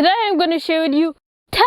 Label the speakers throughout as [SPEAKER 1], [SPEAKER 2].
[SPEAKER 1] Today I'm going to share with you 10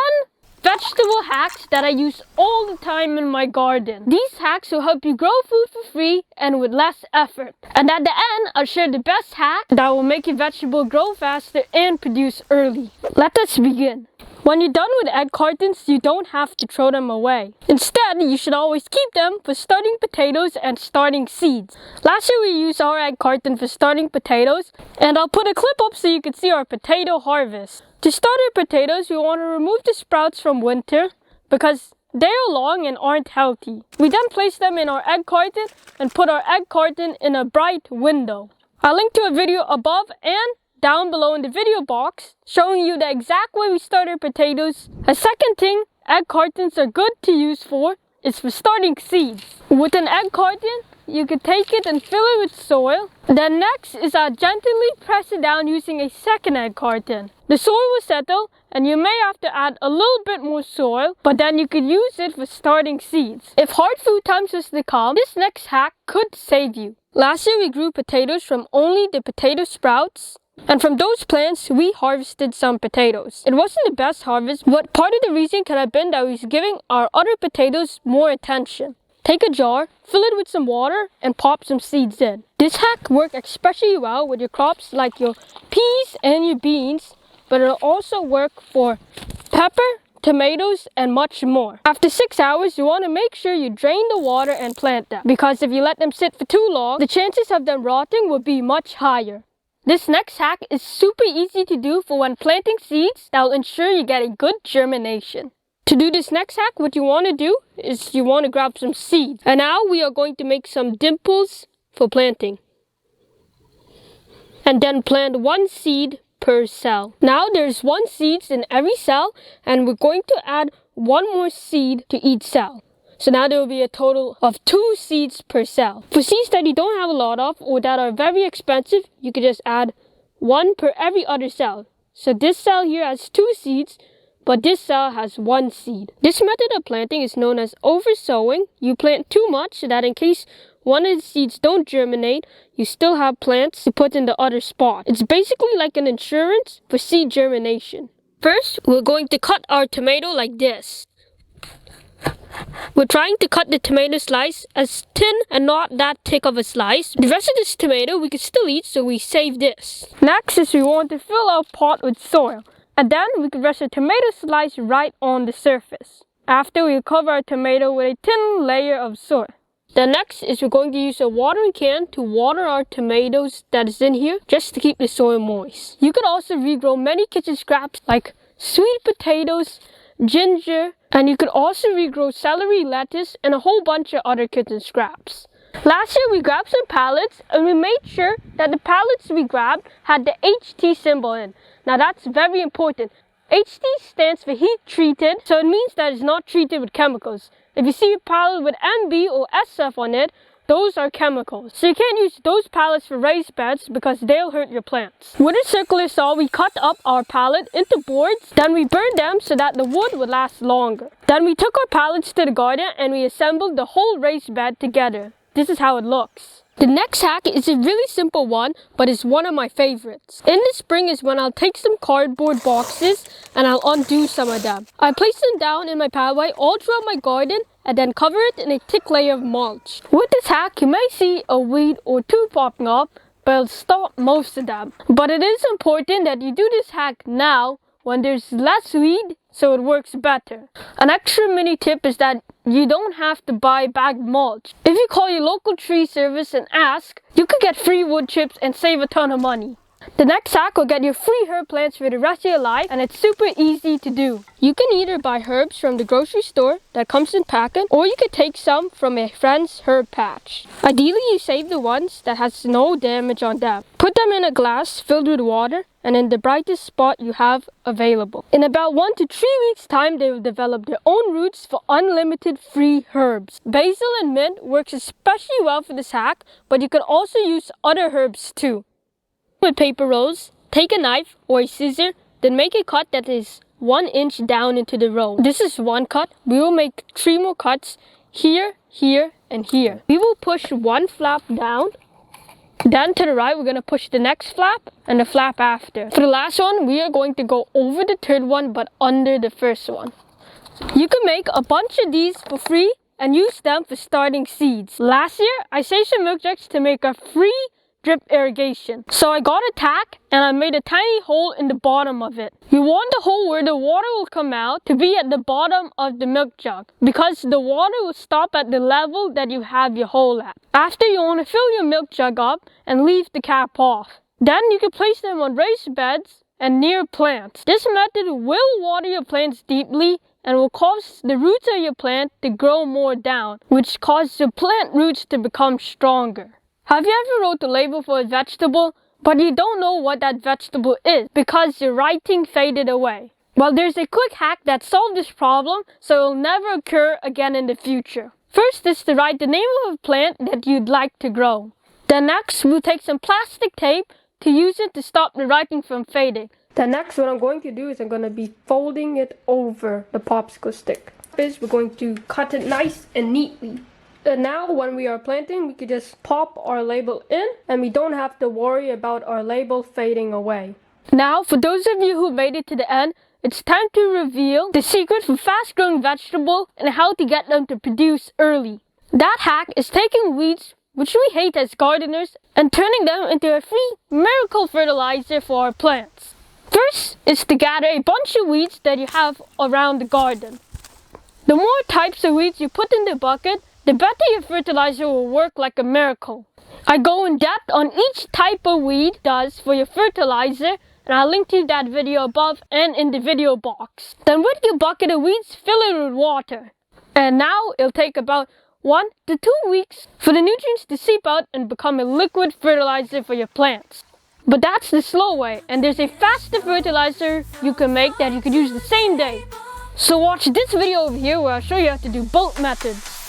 [SPEAKER 1] vegetable hacks that I use all the time in my garden. These hacks will help you grow food for free and with less effort. And at the end, I'll share the best hack that will make your vegetable grow faster and produce early. Let us begin. When you're done with egg cartons, you don't have to throw them away. Instead, you should always keep them for starting potatoes and starting seeds. Last year we used our egg carton for starting potatoes, and I'll put a clip up so you can see our potato harvest. To start our potatoes, we want to remove the sprouts from winter because they are long and aren't healthy. We then place them in our egg carton and put our egg carton in a bright window. I'll link to a video above and down below in the video box showing you the exact way we start our potatoes. A second thing egg cartons are good to use for is for starting seeds. With an egg carton, you can take it and fill it with soil. Then next is I'll gently press it down using a second egg carton. The soil will settle and you may have to add a little bit more soil, but then you could use it for starting seeds. If hard food times was to come, this next hack could save you. Last year we grew potatoes from only the potato sprouts. And from those plants, we harvested some potatoes. It wasn't the best harvest, but part of the reason could have been that we was giving our other potatoes more attention. Take a jar, fill it with some water, and pop some seeds in. This hack worked especially well with your crops like your peas and your beans, but it'll also work for pepper, tomatoes, and much more. After 6 hours, you want to make sure you drain the water and plant them, because if you let them sit for too long, the chances of them rotting will be much higher. This next hack is super easy to do for when planting seeds that will ensure you get a good germination. To do this next hack, what you want to do is you want to grab some seeds. And now we are going to make some dimples for planting. And then plant one seed per cell. Now there's one seed in every cell, and we're going to add one more seed to each cell. So now there will be a total of 2 seeds per cell. For seeds that you don't have a lot of or that are very expensive, you could just add 1 per every other cell. So this cell here has 2 seeds, but this cell has 1 seed. This method of planting is known as oversowing. You plant too much so that in case one of the seeds don't germinate, you still have plants to put in the other spot. It's basically like an insurance for seed germination. First, we're going to cut our tomato like this. We're trying to cut the tomato slice as thin and not that thick of a slice. The rest of this tomato we can still eat, so we save this. Next is we want to fill our pot with soil. And then we can rest a tomato slice right on the surface. After, we cover our tomato with a thin layer of soil. The next is we're going to use a watering can to water our tomatoes that is in here just to keep the soil moist. You could also regrow many kitchen scraps like sweet potatoes, ginger, and you could also regrow celery, lettuce, and a whole bunch of other kitchen scraps. Last year we grabbed some pallets and we made sure that the pallets we grabbed had the HT symbol in. Now that's very important. HT stands for heat treated, so it means that it's not treated with chemicals. If you see a pallet with MB or SF on it, those are chemicals. So you can't use those pallets for raised beds because they'll hurt your plants. With a circular saw, we cut up our pallet into boards. Then we burned them so that the wood would last longer. Then we took our pallets to the garden and we assembled the whole raised bed together. This is how it looks. The next hack is a really simple one, but it's one of my favorites. In the spring is when I'll take some cardboard boxes and I'll undo some of them. I place them down in my pathway all throughout my garden and then cover it in a thick layer of mulch. With this hack, you may see a weed or 2 popping up, but it'll stop most of them. But it is important that you do this hack now when there's less weed, so it works better. An extra mini tip is that you don't have to buy bagged mulch. If you call your local tree service and ask, you could get free wood chips and save a ton of money. The next hack will get you free herb plants for the rest of your life, and it's super easy to do. You can either buy herbs from the grocery store that comes in packet, or you could take some from a friend's herb patch. Ideally, you save the ones that has no damage on them. Put them in a glass filled with water and in the brightest spot you have available. In about 1 to 3 weeks time, they will develop their own roots for unlimited free herbs. Basil and mint works especially well for this hack, but you can also use other herbs too. With paper rolls, take a knife or a scissor, then make a cut that is 1 inch down into the roll. This is 1 cut. We will make 3 more cuts here, here, and here. We will push 1 flap down Then to the right, we're going to push the next flap and the flap after. For the last one, we are going to go over the third one but under the first one. You can make a bunch of these for free and use them for starting seeds. Last year, I saved some milk jugs to make a free drip irrigation. So I got a tack and I made a tiny hole in the bottom of it. You want the hole where the water will come out to be at the bottom of the milk jug because the water will stop at the level that you have your hole at. After, you want to fill your milk jug up and leave the cap off. Then you can place them on raised beds and near plants. This method will water your plants deeply and will cause the roots of your plant to grow more down, which causes the plant roots to become stronger. Have you ever wrote the label for a vegetable, but you don't know what that vegetable is because your writing faded away? Well, there's a quick hack that solves this problem so it will never occur again in the future. First is to write the name of a plant that you'd like to grow. Then next, we'll take some plastic tape to use it to stop the writing from fading. Then next, what I'm going to do is I'm going to be folding it over the popsicle stick. First, we're going to cut it nice and neatly. And now when we are planting, we can just pop our label in and we don't have to worry about our label fading away. Now, for those of you who made it to the end, it's time to reveal the secret for fast-growing vegetables and how to get them to produce early. That hack is taking weeds, which we hate as gardeners, and turning them into a free miracle fertilizer for our plants. First is to gather a bunch of weeds that you have around the garden. The more types of weeds you put in the bucket, the better your fertilizer will work like a miracle. I go in depth on each type of weed does for your fertilizer, and I'll link to that video above and in the video box. Then with your bucket of weeds, fill it with water. And now it'll take about 1 to 2 weeks for the nutrients to seep out and become a liquid fertilizer for your plants. But that's the slow way, and there's a faster fertilizer you can make that you could use the same day. So watch this video over here where I'll show you how to do both methods.